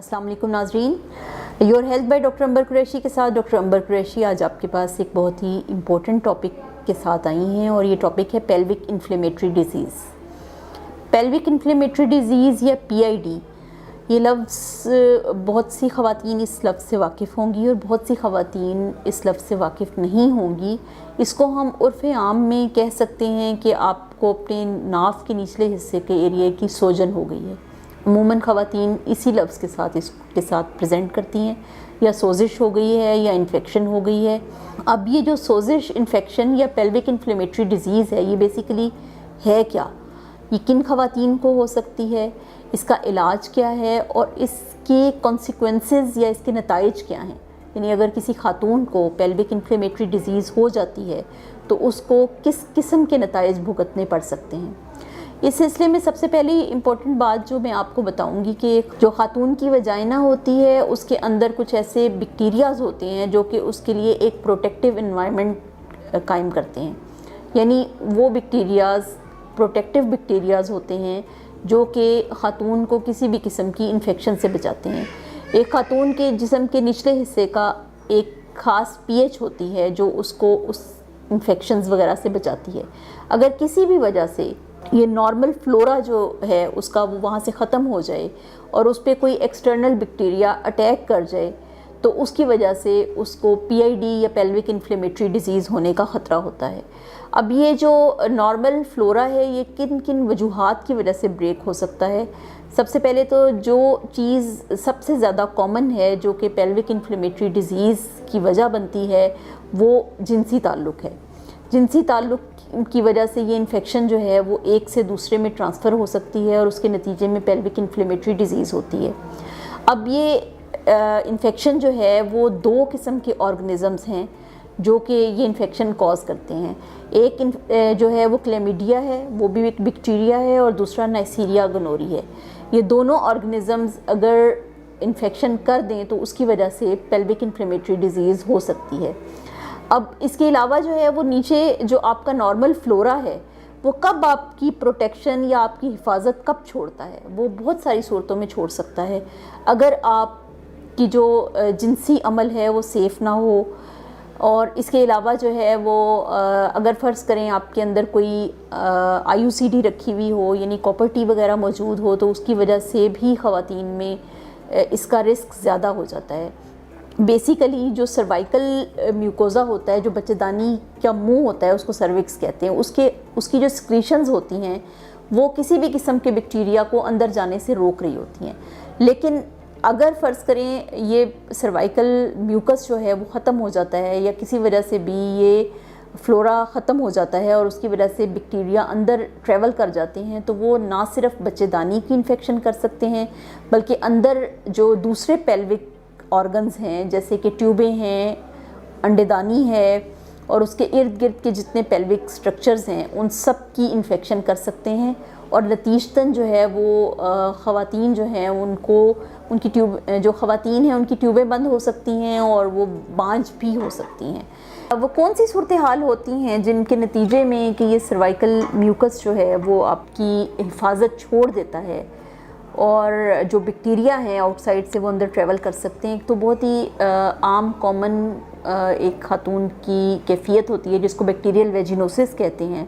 السلام علیکم ناظرین، یور ہیلتھ بائی ڈاکٹر امبر قریشی کے ساتھ ڈاکٹر امبر قریشی آج آپ کے پاس ایک بہت ہی امپورٹنٹ ٹاپک کے ساتھ آئی ہیں، اور یہ ٹاپک ہے pelvic inflammatory disease. Pelvic inflammatory disease یا PID، یہ لفظ بہت سی خواتین اس لفظ سے واقف ہوں گی اور بہت سی خواتین اس لفظ سے واقف نہیں ہوں گی۔ اس کو ہم عرف عام میں کہہ سکتے ہیں کہ آپ کو اپنے ناف کے نچلے حصے کے ایریا کی سوجن ہو گئی ہے۔ عموماً خواتین اسی لفظ کے ساتھ اس کے ساتھ پریزنٹ کرتی ہیں، یا سوزش ہو گئی ہے یا انفیکشن ہو گئی ہے۔ اب یہ جو سوزش، انفیکشن یا پیلوک انفلیمیٹری ڈیزیز ہے، یہ بیسیکلی ہے کیا؟ یہ کن خواتین کو ہو سکتی ہے؟ اس کا علاج کیا ہے اور اس کے کانسیکوینسز یا اس کے نتائج کیا ہیں؟ یعنی اگر کسی خاتون کو پیلوک انفلیمیٹری ڈیزیز ہو جاتی ہے تو اس کو کس قسم کے نتائج بھگتنے پڑ سکتے ہیں؟ اس سلسلے میں سب سے پہلی امپورٹنٹ بات جو میں آپ کو بتاؤں گی کہ جو خاتون کی وجائنا ہوتی ہے اس کے اندر کچھ ایسے بیکٹیریاز ہوتے ہیں جو کہ اس کے لیے ایک پروٹیکٹیو انوائرمنٹ قائم کرتے ہیں۔ یعنی وہ بیکٹیریاز پروٹیکٹیو بیکٹیریاز ہوتے ہیں جو کہ خاتون کو کسی بھی قسم کی انفیکشن سے بچاتے ہیں۔ ایک خاتون کے جسم کے نچلے حصے کا ایک خاص pH ہوتی ہے جو اس کو اس انفیکشنز وغیرہ سے بچاتی ہے۔ اگر کسی بھی وجہ سے یہ نارمل فلورا جو ہے اس کا وہ وہاں سے ختم ہو جائے اور اس پہ کوئی ایکسٹرنل بیکٹیریا اٹیک کر جائے تو اس کی وجہ سے اس کو PID یا پیلوک انفلیمیٹری ڈیزیز ہونے کا خطرہ ہوتا ہے۔ اب یہ جو نارمل فلورا ہے یہ کن کن وجوہات کی وجہ سے بریک ہو سکتا ہے؟ سب سے پہلے تو جو چیز سب سے زیادہ کامن ہے جو کہ پیلوک انفلیمیٹری ڈیزیز کی وجہ بنتی ہے وہ جنسی تعلق ہے۔ جنسی تعلق کی وجہ سے یہ انفیکشن جو ہے وہ ایک سے دوسرے میں ٹرانسفر ہو سکتی ہے اور اس کے نتیجے میں پیلوک انفلیمیٹری ڈیزیز ہوتی ہے۔ اب یہ انفیکشن جو ہے وہ دو قسم کے آرگنزمز ہیں جو کہ یہ انفیکشن کاز کرتے ہیں۔ ایک جو ہے وہ کلیمیڈیا ہے، وہ بھی ایک بیکٹیریا ہے، اور دوسرا نائسیریا گنوری ہے۔ یہ دونوں آرگنزمز اگر انفیکشن کر دیں تو اس کی وجہ سے پیلوک انفلیمیٹری ڈیزیز ہو سکتی ہے۔ اب اس کے علاوہ جو ہے وہ نیچے جو آپ کا نارمل فلورا ہے وہ کب آپ کی پروٹیکشن یا آپ کی حفاظت کب چھوڑتا ہے؟ وہ بہت ساری صورتوں میں چھوڑ سکتا ہے۔ اگر آپ کی جو جنسی عمل ہے وہ سیف نہ ہو، اور اس کے علاوہ جو ہے وہ اگر فرض کریں آپ کے اندر کوئی IUCD رکھی ہوئی ہو، یعنی کاپر ٹی وغیرہ موجود ہو، تو اس کی وجہ سے بھی خواتین میں اس کا رسک زیادہ ہو جاتا ہے۔ بیسیکلی جو سروائکل میوکوزا ہوتا ہے، جو بچہ دانی کا منہ ہوتا ہے، اس کو سروکس کہتے ہیں، اس کی جو سکریشنز ہوتی ہیں وہ کسی بھی قسم کے بیکٹیریا کو اندر جانے سے روک رہی ہوتی ہیں۔ لیکن اگر فرض کریں یہ سروائکل میوکس جو ہے وہ ختم ہو جاتا ہے یا کسی وجہ سے بھی یہ فلورا ختم ہو جاتا ہے اور اس کی وجہ سے بیکٹیریا اندر ٹریول کر جاتے ہیں، تو وہ نہ صرف بچے دانی کی انفیکشن کر سکتے ہیں بلکہ اندر جو دوسرے پیلوک آرگنز ہیں جیسے کہ ٹیوبیں ہیں، انڈے دانی ہے، اور اس کے ارد گرد کے جتنے پیلوک سٹرکچرز ہیں ان سب کی انفیکشن کر سکتے ہیں، اور نتیجتاً جو ہے وہ خواتین جو ہیں ان کو ان کی جو خواتین ہیں ان کی ٹیوبیں بند ہو سکتی ہیں اور وہ بانجھ بھی ہو سکتی ہیں۔ وہ کون سی صورتحال ہوتی ہیں جن کے نتیجے میں کہ یہ سروائکل میوکس جو ہے وہ آپ کی حفاظت چھوڑ دیتا ہے اور جو بیکٹیریا ہیں آؤٹ سائڈ سے وہ اندر ٹریول کر سکتے ہیں؟ تو بہت ہی عام کامن ایک خاتون کی کیفیت ہوتی ہے جس کو بیکٹیریل ویجینوسس کہتے ہیں۔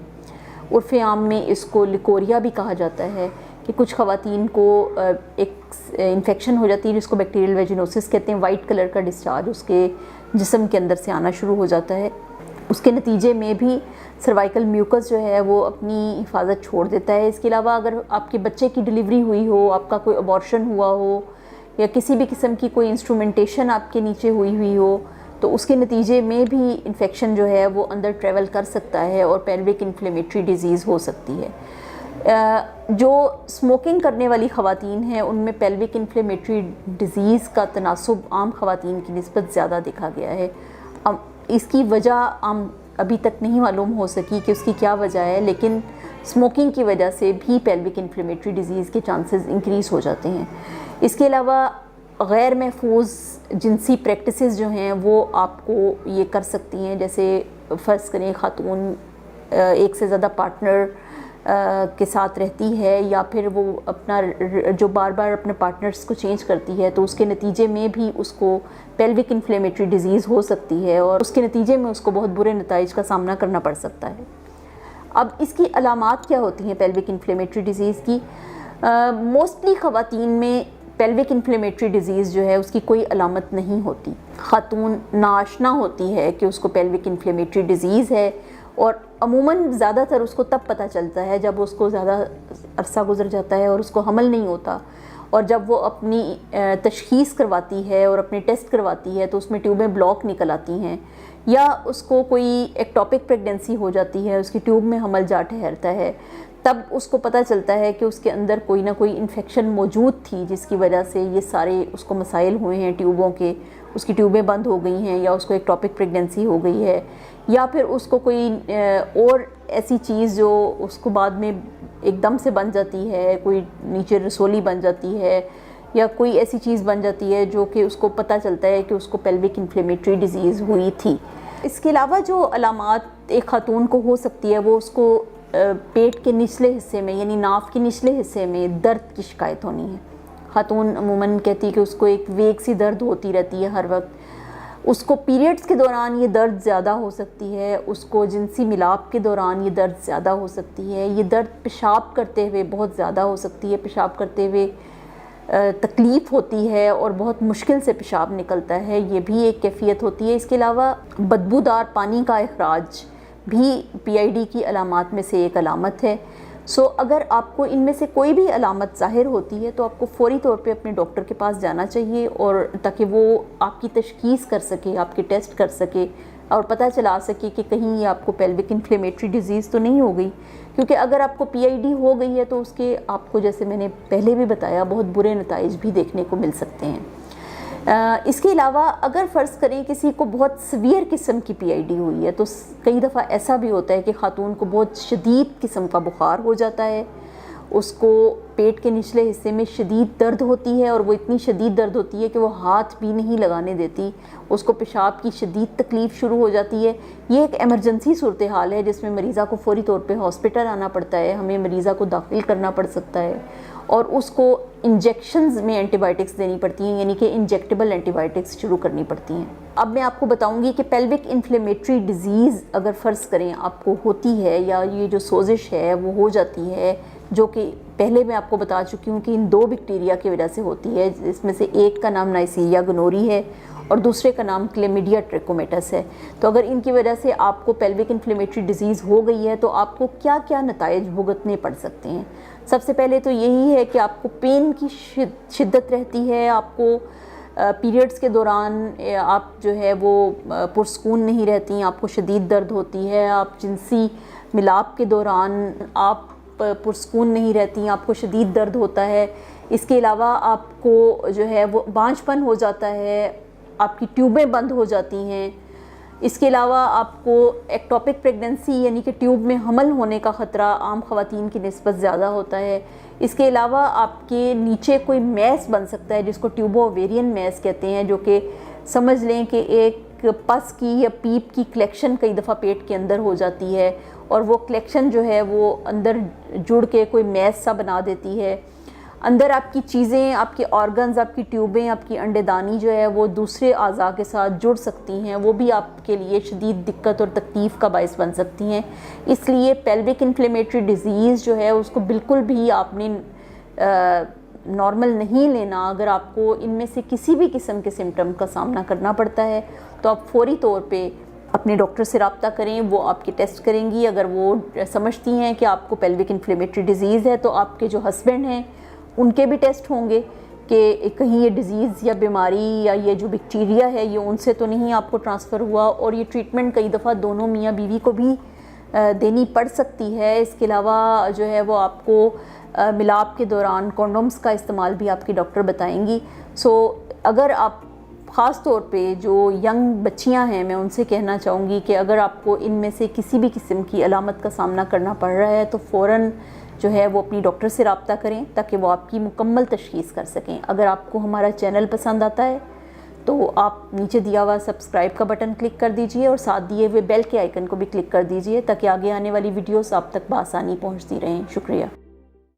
عرف عام میں اس کو لیکوریا بھی کہا جاتا ہے کہ کچھ خواتین کو ایک انفیکشن ہو جاتی ہے جس کو بیکٹیریل ویجینوسس کہتے ہیں۔ وائٹ کلر کا ڈسچارج اس کے جسم کے اندر سے آنا شروع ہو جاتا ہے۔ اس کے نتیجے میں بھی سروائکل میوکس جو ہے وہ اپنی حفاظت چھوڑ دیتا ہے۔ اس کے علاوہ اگر آپ کے بچے کی ڈیلیوری ہوئی ہو، آپ کا کوئی ابارشن ہوا ہو، یا کسی بھی قسم کی کوئی انسٹرومنٹیشن آپ کے نیچے ہوئی ہو، تو اس کے نتیجے میں بھی انفیکشن جو ہے وہ اندر ٹریول کر سکتا ہے اور پیلوک انفلیمیٹری ڈیزیز ہو سکتی ہے۔ جو اسموکنگ کرنے والی خواتین ہیں ان میں پیلوک انفلیمیٹری ڈیزیز کا تناسب عام خواتین کی نسبت زیادہ دیکھا گیا ہے۔ اس کی وجہ ابھی تک نہیں معلوم ہو سکی کہ اس کی کیا وجہ ہے، لیکن اسموکنگ کی وجہ سے بھی پیلوک انفلیمیٹری ڈیزیز کے چانسز انکریز ہو جاتے ہیں۔ اس کے علاوہ غیر محفوظ جنسی پریکٹسز جو ہیں وہ آپ کو یہ کر سکتی ہیں، جیسے فرض کریں خاتون ایک سے زیادہ پارٹنر کے ساتھ رہتی ہے یا پھر وہ اپنا جو بار بار اپنے پارٹنرز کو چینج کرتی ہے تو اس کے نتیجے میں بھی اس کو پیلوک انفلیمیٹری ڈیزیز ہو سکتی ہے اور اس کے نتیجے میں اس کو بہت برے نتائج کا سامنا کرنا پڑ سکتا ہے۔ اب اس کی علامات کیا ہوتی ہیں پیلوک انفلیمیٹری ڈیزیز کی؟ موسٹلی خواتین میں پیلوک انفلیمیٹری ڈیزیز جو ہے اس کی کوئی علامت نہیں ہوتی۔ خاتون ناآشنا ہوتی ہے کہ اس کو پیلوک انفلیمیٹری ڈیزیز ہے اور عموماً زیادہ تر اس کو تب پتہ چلتا ہے جب اس کو زیادہ عرصہ گزر جاتا ہے اور اس کو حمل نہیں ہوتا، اور جب وہ اپنی تشخیص کرواتی ہے اور اپنے ٹیسٹ کرواتی ہے تو اس میں ٹیوبیں بلاک نکل آتی ہیں، یا اس کو کوئی ایکٹوپک پریگننسی ہو جاتی ہے، اس کی ٹیوب میں حمل جا ٹھہرتا ہے، تب اس کو پتہ چلتا ہے کہ اس کے اندر کوئی نہ کوئی انفیکشن موجود تھی جس کی وجہ سے یہ سارے اس کو مسائل ہوئے ہیں ٹیوبوں کے، اس کی ٹیوبیں بند ہو گئی ہیں یا اس کو ایکٹوپک پریگننسی ہو گئی ہے، یا پھر اس کو کوئی اور ایسی چیز جو اس کو بعد میں ایک دم سے بن جاتی ہے، کوئی نیچے رسولی بن جاتی ہے یا کوئی ایسی چیز بن جاتی ہے جو کہ اس کو پتہ چلتا ہے کہ اس کو پیلوک انفلیمیٹری ڈیزیز ہوئی تھی۔ اس کے علاوہ جو علامات ایک خاتون کو ہو سکتی ہے وہ اس کو پیٹ کے نچلے حصے میں یعنی ناف کے نچلے حصے میں درد کی شکایت ہونی ہے۔ خاتون عموماً کہتی ہے کہ اس کو ایک ویگ سی درد ہوتی رہتی ہے ہر وقت، اس کو پیریڈز کے دوران یہ درد زیادہ ہو سکتی ہے، اس کو جنسی ملاپ کے دوران یہ درد زیادہ ہو سکتی ہے، یہ درد پیشاب کرتے ہوئے بہت زیادہ ہو سکتی ہے، پیشاب کرتے ہوئے تکلیف ہوتی ہے اور بہت مشکل سے پیشاب نکلتا ہے، یہ بھی ایک کیفیت ہوتی ہے۔ اس کے علاوہ بدبودار پانی کا اخراج بھی پی آئی ڈی کی علامات میں سے ایک علامت ہے۔ اگر آپ کو ان میں سے کوئی بھی علامت ظاہر ہوتی ہے تو آپ کو فوری طور پہ اپنے ڈاکٹر کے پاس جانا چاہیے، اور تاکہ وہ آپ کی تشخیص کر سکے، آپ کے ٹیسٹ کر سکے اور پتہ چلا سکے کہ کہیں یہ آپ کو پیلوک انفلیمیٹری ڈیزیز تو نہیں ہو گئی، کیونکہ اگر آپ کو پی آئی ڈی ہو گئی ہے تو اس کے آپ کو، جیسے میں نے پہلے بھی بتایا، بہت برے نتائج بھی دیکھنے کو مل سکتے ہیں۔ اس کے علاوہ اگر فرض کریں کسی کو بہت سیویئر قسم کی پی آئی ڈی ہوئی ہے تو کئی دفعہ ایسا بھی ہوتا ہے کہ خاتون کو بہت شدید قسم کا بخار ہو جاتا ہے، اس کو پیٹ کے نچلے حصے میں شدید درد ہوتی ہے اور وہ اتنی شدید درد ہوتی ہے کہ وہ ہاتھ بھی نہیں لگانے دیتی، اس کو پیشاب کی شدید تکلیف شروع ہو جاتی ہے۔ یہ ایک ایمرجنسی صورتحال ہے جس میں مریضہ کو فوری طور پہ ہاسپٹل آنا پڑتا ہے، ہمیں مریضہ کو داخل کرنا پڑ سکتا ہے اور اس کو انجیکشنز میں اینٹی بائیوٹکس دینی پڑتی ہیں، یعنی کہ انجیکٹیبل اینٹی بائیوٹکس شروع کرنی پڑتی ہیں۔ اب میں آپ کو بتاؤں گی کہ پیلوک انفلیمیٹری ڈیزیز اگر فرض کریں آپ کو ہوتی ہے یا یہ جو سوزش ہے وہ ہو جاتی ہے، جو کہ پہلے میں آپ کو بتا چکی ہوں کہ ان 2 بیکٹیریا کی وجہ سے ہوتی ہے، اس میں سے ایک کا نام نائسیریا گنوری ہے اور دوسرے کا نام کلیمیڈیا ٹریکومیٹس ہے۔ تو اگر ان کی وجہ سے آپ کو پیلوک انفلیمیٹری ڈیزیز ہو گئی ہے تو آپ کو کیا کیا نتائج بھگتنے پڑ سکتے ہیں؟ سب سے پہلے تو یہی ہے کہ آپ کو پین کی شدت رہتی ہے، آپ کو پیریڈز کے دوران آپ جو ہے وہ پرسکون نہیں رہتی، آپ کو شدید درد ہوتی ہے، آپ جنسی ملاپ کے دوران آپ پرسکون نہیں رہتی، آپ کو شدید درد ہوتا ہے۔ اس کے علاوہ آپ کو جو ہے وہ بانجھ پن ہو جاتا ہے، آپ کی ٹیوبیں بند ہو جاتی ہیں۔ اس کے علاوہ آپ کو ایکٹوپک پریگننسی یعنی کہ ٹیوب میں حمل ہونے کا خطرہ عام خواتین کی نسبت زیادہ ہوتا ہے۔ اس کے علاوہ آپ کے نیچے کوئی میس بن سکتا ہے جس کو ٹیوبو اویرین میس کہتے ہیں، جو کہ سمجھ لیں کہ ایک پس کی یا پیپ کی کلیکشن کئی دفعہ پیٹ کے اندر ہو جاتی ہے اور وہ کلیکشن جو ہے وہ اندر جڑ کے کوئی میس سا بنا دیتی ہے۔ اندر آپ کی چیزیں، آپ کے آرگنز، آپ کی ٹیوبیں، آپ کی انڈے دانی جو ہے وہ دوسرے اعضاء کے ساتھ جڑ سکتی ہیں، وہ بھی آپ کے لیے شدید دقت اور تکلیف کا باعث بن سکتی ہیں۔ اس لیے پیلوک انفلیمیٹری ڈیزیز جو ہے اس کو بالکل بھی آپ نے نارمل نہیں لینا۔ اگر آپ کو ان میں سے کسی بھی قسم کے سمٹم کا سامنا کرنا پڑتا ہے تو آپ فوری طور پہ اپنے ڈاکٹر سے رابطہ کریں، وہ آپ کے ٹیسٹ کریں گی۔ اگر وہ سمجھتی ہیں کہ آپ کو پیلوک انفلیمیٹری ڈیزیز ہے تو آپ کے جو ہسبینڈ ہیں ان کے بھی ٹیسٹ ہوں گے کہ کہیں یہ ڈیزیز یا بیماری یا یہ جو بیکٹیریا ہے یہ ان سے تو نہیں آپ کو ٹرانسفر ہوا، اور یہ ٹریٹمنٹ کئی دفعہ دونوں میاں بیوی کو بھی دینی پڑ سکتی ہے۔ اس کے علاوہ جو ہے وہ آپ کو ملاپ کے دوران کونڈومز کا استعمال بھی آپ کی ڈاکٹر بتائیں گی۔ اگر آپ خاص طور پہ جو ینگ بچیاں ہیں میں ان سے کہنا چاہوں گی کہ اگر آپ کو ان میں سے کسی بھی قسم کی علامت کا سامنا کرنا پڑ رہا ہے تو فوراً جو ہے وہ اپنی ڈاکٹر سے رابطہ کریں تاکہ وہ آپ کی مکمل تشخیص کر سکیں۔ اگر آپ کو ہمارا چینل پسند آتا ہے تو آپ نیچے دیا ہوا سبسکرائب کا بٹن کلک کر دیجئے اور ساتھ دیے ہوئے بیل کے آئیکن کو بھی کلک کر دیجئے تاکہ آگے آنے والی ویڈیوز آپ تک بآسانی پہنچتی رہیں. شکریہ.